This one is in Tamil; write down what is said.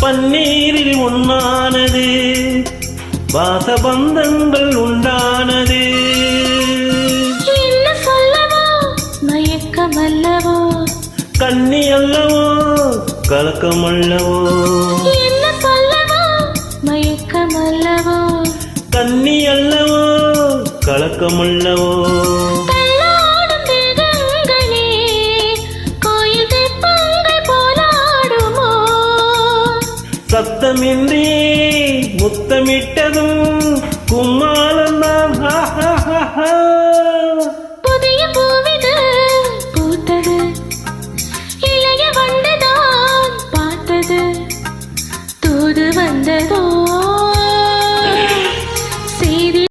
பன்னீரில் ஒன்னானது வாசபந்தங்கள் உண்டானது. என்ன சொல்லவோ மயக்கமல்லவோ கண்ணி அல்லவோ கலக்கமல்லவோ. என்ன சொல்லவோ மயக்கமல்லவோ கண்ணி அல்லவோ கலக்கமல்லவோ. தள்ளாடும் தேகங்களே கோயில் தெப்பங்கள் போலாடுமோ. சத்தமின்றி முத்தமிட்ட